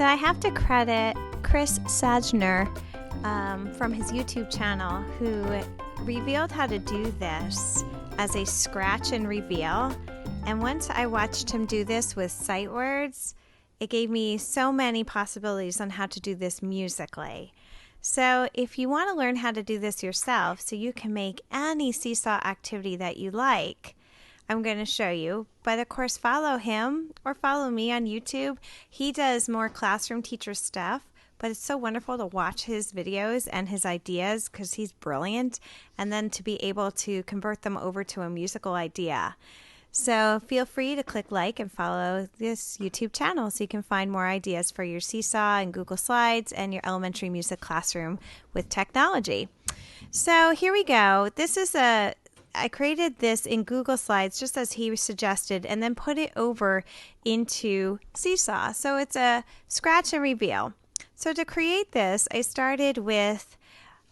So I have to credit Chris Sajner from his YouTube channel, who revealed how to do this as a scratch and reveal. And once I watched him do this with sight words, it gave me so many possibilities on how to do this musically. So if you want to learn how to do this yourself so you can make any Seesaw activity that you like, I'm going to show you. But of course, follow him or follow me on YouTube. He does more classroom teacher stuff, but it's so wonderful to watch his videos and his ideas because he's brilliant, and then to be able to convert them over to a musical idea. So feel free to click like and follow this YouTube channel so you can find more ideas for your Seesaw and Google Slides and your elementary music classroom with technology. So here we go. I created this in Google Slides just as he suggested, and then put it over into Seesaw. So it's a scratch and reveal. So to create this, I started with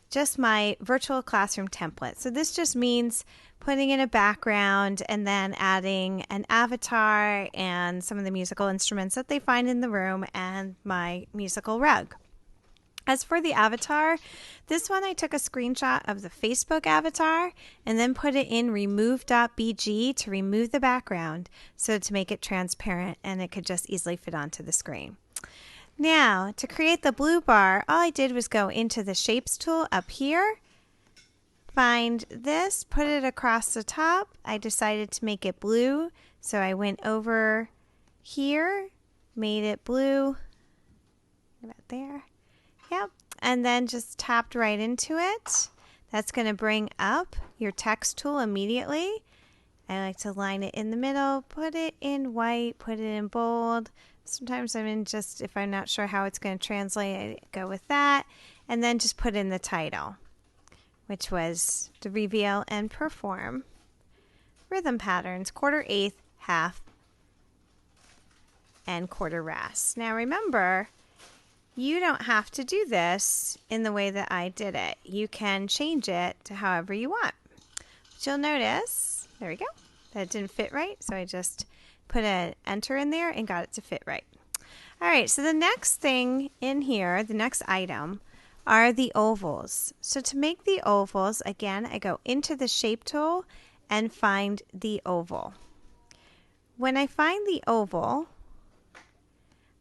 just my virtual classroom template. So this just means putting in a background and then adding an avatar and some of the musical instruments that they find in the room and my musical rug. As for the avatar, this one I took a screenshot of the Facebook avatar and then put it in remove.bg to remove the background so to make it transparent and it could just easily fit onto the screen. Now, to create the blue bar, all I did was go into the Shapes tool up here, find this, put it across the top. I decided to make it blue, so I went over here, made it blue, about there. Yep, and then just tapped right into it. That's going to bring up your text tool immediately. I like to line it in the middle, put it in white, put it in bold. Sometimes if I'm not sure how it's going to translate, I go with that. And then just put in the title, which was to reveal and perform rhythm patterns, quarter, eighth, half, and quarter ras. Now remember, you don't have to do this in the way that I did it. You can change it to however you want. But you'll notice, there we go, that it didn't fit right. So I just put an enter in there and got it to fit right. All right, so the next thing in here, the next item, are the ovals. So to make the ovals, again, I go into the shape tool and find the oval. When I find the oval,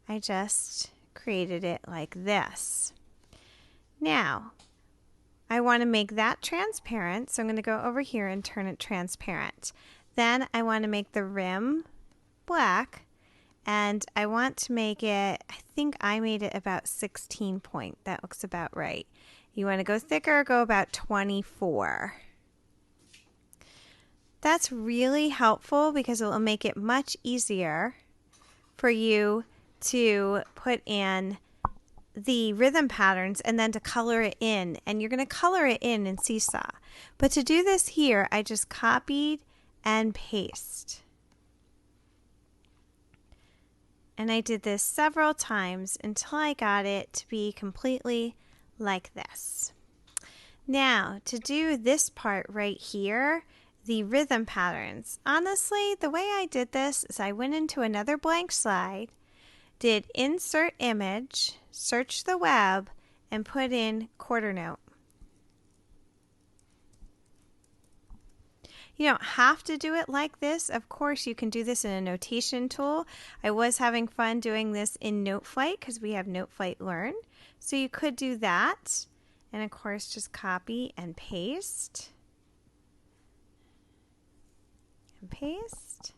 I just created it like this. Now, I want to make that transparent, so I'm going to go over here and turn it transparent. Then I want to make the rim black, and I want to make it, I think I made it about 16 point. That looks about right. You want to go thicker, go about 24. That's really helpful because it will make it much easier for you to put in the rhythm patterns and then to color it in. And you're going to color it in Seesaw. But to do this here, I just copied and paste. And I did this several times until I got it to be completely like this. Now, to do this part right here, the rhythm patterns. Honestly, the way I did this is I went into another blank slide, did insert image, search the web, and put in quarter note. You don't have to do it like this. Of course, you can do this in a notation tool. I was having fun doing this in NoteFlight because we have NoteFlight Learn. So you could do that. And of course, just copy and paste. And paste.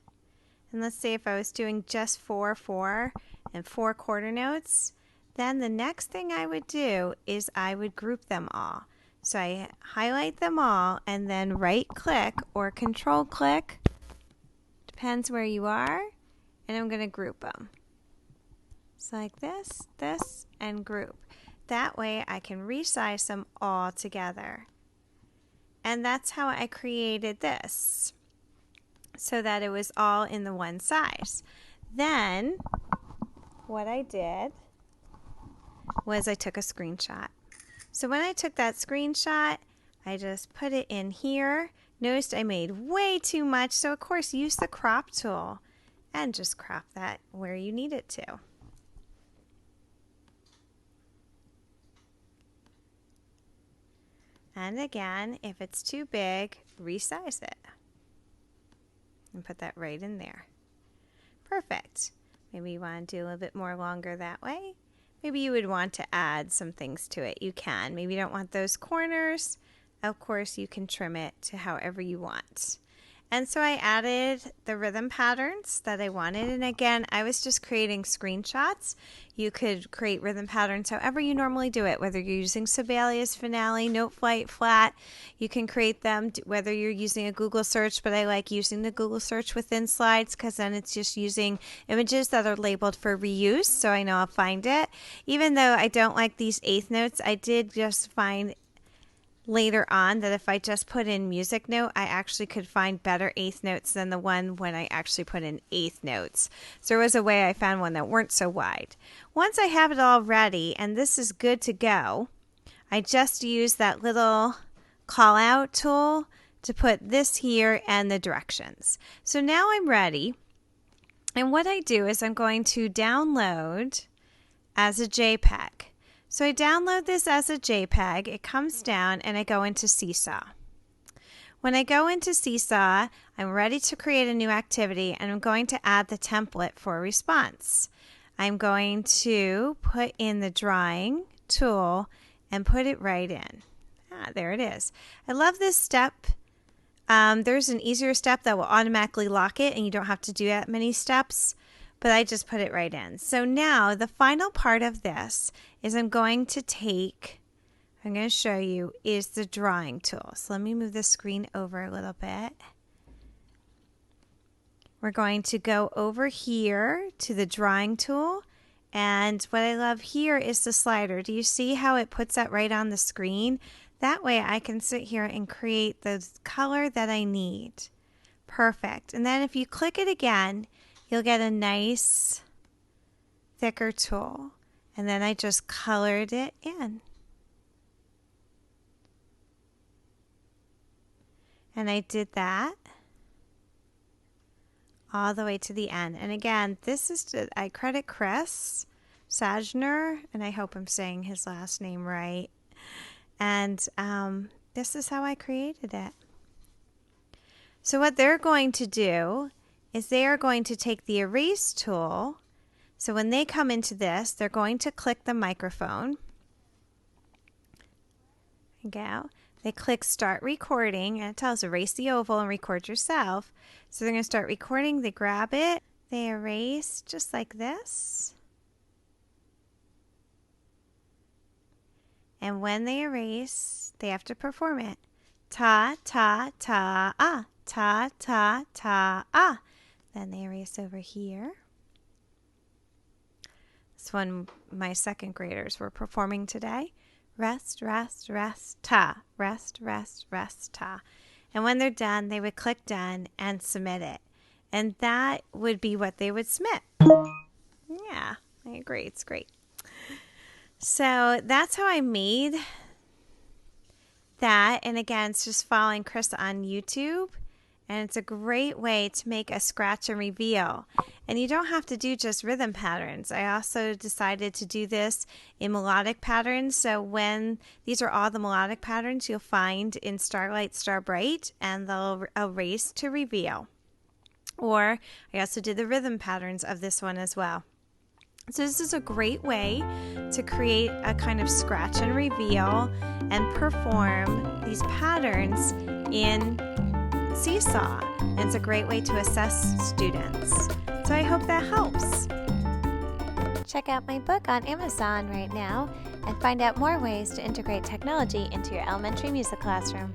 And let's say if I was doing just 4, 4, and 4 quarter notes, then the next thing I would do is I would group them all. So I highlight them all and then right click or control click, depends where you are, and I'm going to group them. So like this, this, and group. That way I can resize them all together. And that's how I created this, so that it was all in the one size. Then what I did was I took a screenshot. So when I took that screenshot, I just put it in here. Noticed I made way too much, so of course use the crop tool and just crop that where you need it to. And again, if it's too big, resize it. And put that right in there. Perfect. Maybe you want to do a little bit more longer that way. Maybe you would want to add some things to it. You can. Maybe you don't want those corners. Of course, you can trim it to however you want. And so I added the rhythm patterns that I wanted. And again, I was just creating screenshots. You could create rhythm patterns however you normally do it, whether you're using Sibelius, Finale, Note Flight, Flat. You can create them whether you're using a Google search, but I like using the Google search within slides because then it's just using images that are labeled for reuse, so I know I'll find it. Even though I don't like these eighth notes, I did just find later on that if I just put in music note, I actually could find better eighth notes than the one when I actually put in eighth notes. So there was a way I found one that weren't so wide. Once I have it all ready and this is good to go, I just use that little call out tool to put this here and the directions. So now I'm ready. And what I do is I'm going to download as a JPEG. So I download this as a JPEG, it comes down, and I go into Seesaw. When I go into Seesaw, I'm ready to create a new activity, and I'm going to add the template for a response. I'm going to put in the drawing tool and put it right in. There it is. I love this step. There's an easier step that will automatically lock it, and you don't have to do that many steps. But I just put it right in. So now the final part of this is I'm going to show you is the drawing tool. So let me move the screen over a little bit. We're going to go over here to the drawing tool. And what I love here is the slider. Do you see how it puts that right on the screen? That way I can sit here and create the color that I need. Perfect. And then if you click it again, you'll get a nice thicker tool. And then I just colored it in. And I did that all the way to the end. And again, this is, I credit Chris Sajner, and I hope I'm saying his last name right. And this is how I created it. So what they're going to do is they are going to take the erase tool. So when they come into this, they're going to click the microphone. Go. They click start recording, and it tells erase the oval and record yourself. So they're going to start recording. They grab it. They erase just like this. And when they erase, they have to perform it. Ta, ta, ta, ah. Ta, ta, ta, ah. Then they erase over here. This one my second graders were performing today. Rest, rest, rest, ta. Rest, rest, rest, ta. And when they're done, they would click done and submit it. And that would be what they would submit. Yeah, I agree. It's great. So that's how I made that. And again, it's just following Chris on YouTube. And it's a great way to make a scratch and reveal. And you don't have to do just rhythm patterns. I also decided to do this in melodic patterns. So when these are all the melodic patterns you'll find in Starlight, Starbright, and they'll erase to reveal. Or I also did the rhythm patterns of this one as well. So this is a great way to create a kind of scratch and reveal and perform these patterns in Seesaw. And it's a great way to assess students. So I hope that helps. Check out my book on Amazon right now and find out more ways to integrate technology into your elementary music classroom.